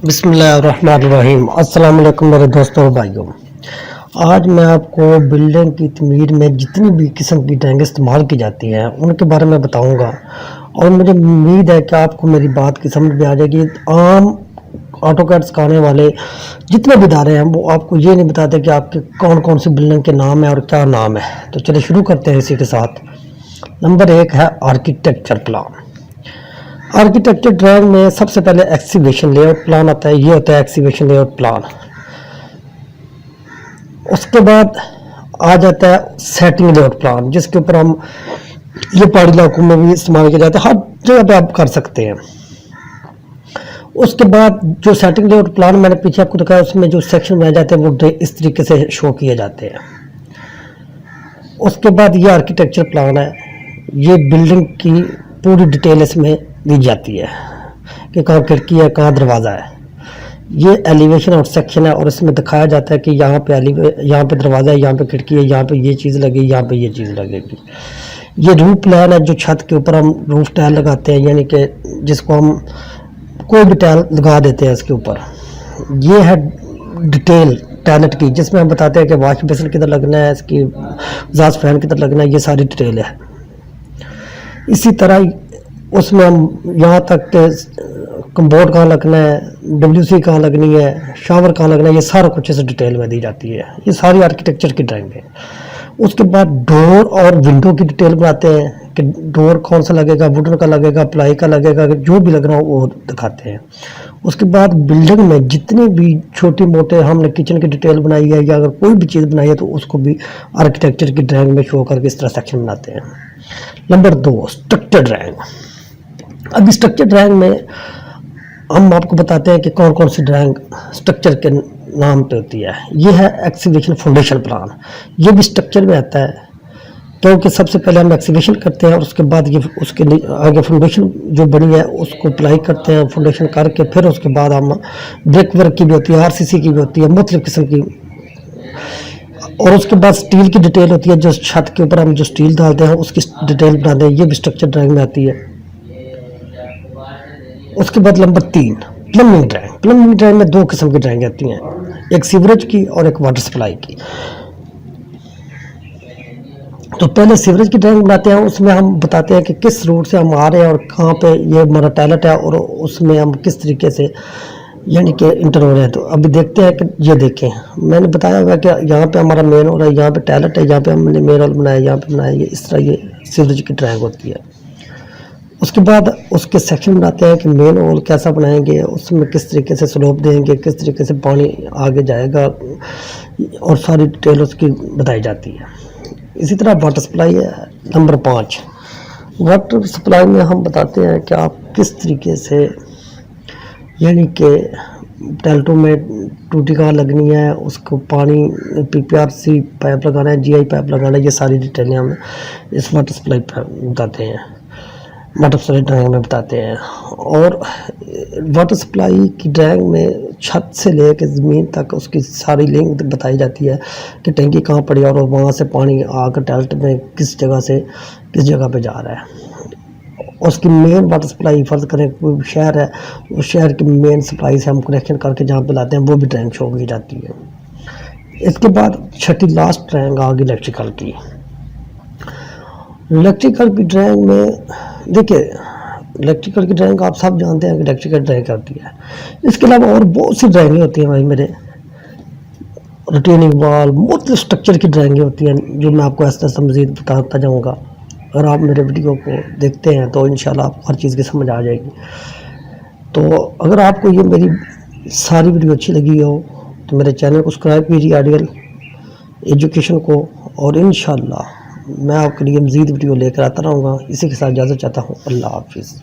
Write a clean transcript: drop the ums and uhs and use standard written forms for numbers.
بسم اللہ الرحمن الرحیم۔ السلام علیکم میرے دوستوں اور بھائیوں، آج میں آپ کو بلڈنگ کی تعمیر میں جتنی بھی قسم کی ڈرائنگ استعمال کی جاتی ہیں ان کے بارے میں بتاؤں گا، اور مجھے امید ہے کہ آپ کو میری بات کی سمجھ میں آ جائے گی۔ عام آٹو کیڈ سکھانے والے جتنے بھی ادارے ہیں وہ آپ کو یہ نہیں بتاتے کہ آپ کے کون کون سی بلڈنگ کے نام ہیں اور کیا نام ہے۔ تو چلے شروع کرتے ہیں اسی کے ساتھ۔ نمبر 1 ہے آرکیٹیکچر پلان۔ آرکیٹیکچر ڈرائنگ میں سب سے پہلے ایکسیویشن لے آؤٹ پلان آتا ہے، یہ ہوتا ہے ایکسیویشن لے آؤٹ پلان۔ اس کے بعد آ جاتا ہے سیٹنگ لے آؤٹ پلان، جس کے اوپر ہم یہ پہاڑی علاقوں میں بھی استعمال کیا جاتا ہے، ہر جگہ پہ آپ کر سکتے ہیں۔ اس کے بعد جو سیٹنگ لے آؤٹ پلان میں نے پیچھے آپ کو دکھایا، اس میں جو سیکشن بنائے جاتے ہیں وہ اس طریقے سے شو کیے جاتے ہیں۔ اس کے بعد یہ آرکیٹیکچر پلان ہے، یہ بلڈنگ کی پوری ڈیٹیل اس میں دی جاتی ہے کہ کہاں کھڑکی ہے، کہاں دروازہ ہے۔ یہ ایلیویشن اور سیکشن ہے، اور اس میں دکھایا جاتا ہے کہ یہاں پہ دروازہ ہے، یہاں پہ کھڑکی ہے، یہاں پہ یہ چیز لگے گی، یہاں پہ یہ چیز لگے گی۔ یہ روف پلان ہے، جو چھت کے اوپر ہم روف ٹائل لگاتے ہیں، یعنی کہ جس کو ہم کوئی بھی ٹائل لگا دیتے ہیں اس کے اوپر۔ یہ ہے ڈیٹیل ٹائلٹ کی، جس میں ہم بتاتے ہیں کہ واش بیسن کدھر لگنا ہے، اس کی ایگزاسٹ فین کدھر لگنا ہے، یہ ساری ڈیٹیل ہے۔ اسی طرح اس میں ہم یہاں تک کہ کمبورڈ کہاں لگنا ہے، WC کہاں لگنی ہے، شاور کہاں لگنا ہے، یہ سارا کچھ اس ڈیٹیل میں دی جاتی ہے۔ یہ ساری آرکیٹیکچر کی ڈرائنگ ہے۔ اس کے بعد ڈور اور ونڈو کی ڈیٹیل بناتے ہیں کہ ڈور کون سا لگے گا، ووڈن کا لگے گا، پلائی کا لگے گا، جو بھی لگنا ہو وہ دکھاتے ہیں۔ اس کے بعد بلڈنگ میں جتنی بھی چھوٹی موٹے ہم نے کچن کی ڈیٹیل بنائی ہے، یا اگر کوئی بھی چیز بنائی ہے تو اس کو بھی آرکیٹیکچر کی ڈرائنگ میں شو کر کے اس طرح سیکشن بناتے ہیں۔ Number 2 structure drawing. اب اسٹرکچر ڈرائنگ میں ہم آپ کو بتاتے ہیں کہ کون کون سی ڈرائنگ اسٹرکچر کے نام پہ ہوتی ہے۔ یہ ہے ایکسیویشن فاؤنڈیشن پلان، یہ بھی اسٹرکچر میں آتا ہے، کیونکہ سب سے پہلے ہم ایکسیویشن کرتے ہیں اور اس کے بعد یہ اس کے آگے فاؤنڈیشن جو بنی ہے اس کو اپلائی کرتے ہیں، فاؤنڈیشن کر کے پھر اس کے بعد ہم بریک ورک کی بھی ہوتی ہے، RCC کی بھی ہوتی ہے، مختلف قسم کی۔ اور اس کے بعد سٹیل کی ڈیٹیل ہوتی ہے، جو چھت کے اوپر ہم جو سٹیل ڈالتے ہیں اس کی ڈیٹیل بناتے ہیں، یہ بھی اسٹرکچر ڈرائنگ میں آتی ہے۔ اس کے بعد number 3 plumbing drawing. Plumbing drawing میں 2 قسم کی ڈرائنگ آتی ہیں، ایک سیوریج کی اور ایک واٹر سپلائی کی۔ تو پہلے سیوریج کی ڈرائنگ بناتے ہیں، اس میں ہم بتاتے ہیں کہ کس روٹ سے ہم آ رہے ہیں اور کہاں پہ یہ ہمارا ٹائلٹ ہے، اور اس میں ہم کس طریقے سے یعنی کہ انٹر ہو رہے ہیں۔ تو ابھی دیکھتے ہیں کہ یہ دیکھیں، میں نے بتایا ہوا کہ یہاں پہ ہمارا مین ہو رہا ہے، یہاں پہ ٹائلٹ ہے، یہاں پہ ہم نے مین ہول بنایا، یہاں پہ بنایا، یہ اس طرح یہ سیوریج کی ڈرائنگ ہوتی ہے۔ اس کے بعد اس کے سیکشن بناتے ہیں کہ مین ہول کیسا بنائیں گے، اس میں کس طریقے سے سلوپ دیں گے، کس طریقے سے پانی آگے جائے گا، اور ساری ڈیٹیل اس کی بتائی جاتی ہے۔ اسی طرح واٹر سپلائی ہے نمبر 5۔ واٹر سپلائی میں ہم بتاتے ہیں کہ آپ کس طریقے سے یعنی کہ ٹیلٹوں میں ٹوٹی کہاں لگنی ہے، اس کو پانی PPRC پائپ لگانا ہے، GI پائپ لگانا ہے، یہ ساری ڈیٹیلیں ہم اس واٹر سپلائی پہ بتاتے ہیں، واٹر سپلائی ڈرائنگ میں بتاتے ہیں۔ اور واٹر سپلائی کی ڈرائنگ میں چھت سے لے کے زمین تک اس کی ساری لنک بتائی جاتی ہے کہ ٹینکی کہاں پڑی ہے، اور وہاں سے پانی آ کر ٹائلٹ میں کس جگہ سے کس جگہ پہ جا رہا ہے۔ اس کی مین واٹر سپلائی فرض کریں کوئی شہر ہے، اس شہر کی مین سپلائی سے ہم کنیکشن کر کے جہاں پہ لاتے ہیں وہ بھی ڈرائنگ شو کی جاتی ہے۔ اس کے بعد چھٹی لاسٹ ڈرائنگ آگے الیکٹریکل کی۔ الیکٹریکل کی ڈرائنگ میں دیکھیں، الیکٹریکل کی ڈرائنگ آپ سب جانتے ہیں کہ الیکٹریکل ڈرائنگ کرتی ہے۔ اس کے علاوہ اور بہت سی ڈرائنگیں ہوتی ہیں بھائی میرے، ریٹیننگ وال، مختلف اسٹرکچر کی ڈرائنگیں ہوتی ہیں، جو میں آپ کو ایسے ایسے مزید بتاتا جاؤں گا۔ اگر آپ میرے ویڈیو کو دیکھتے ہیں تو انشاءاللہ آپ کو ہر چیز کی سمجھ آ جائے گی۔ تو اگر آپ کو یہ میری ساری ویڈیو اچھی لگی ہو تو میرے چینل کو سبسکرائب کیجیے آئیڈیل ایجوکیشن کو، اور انشاءاللہ میں آپ کے لیے مزید ویڈیو لے کر آتا رہوں گا۔ اسی کے ساتھ اجازت چاہتا ہوں، اللہ حافظ۔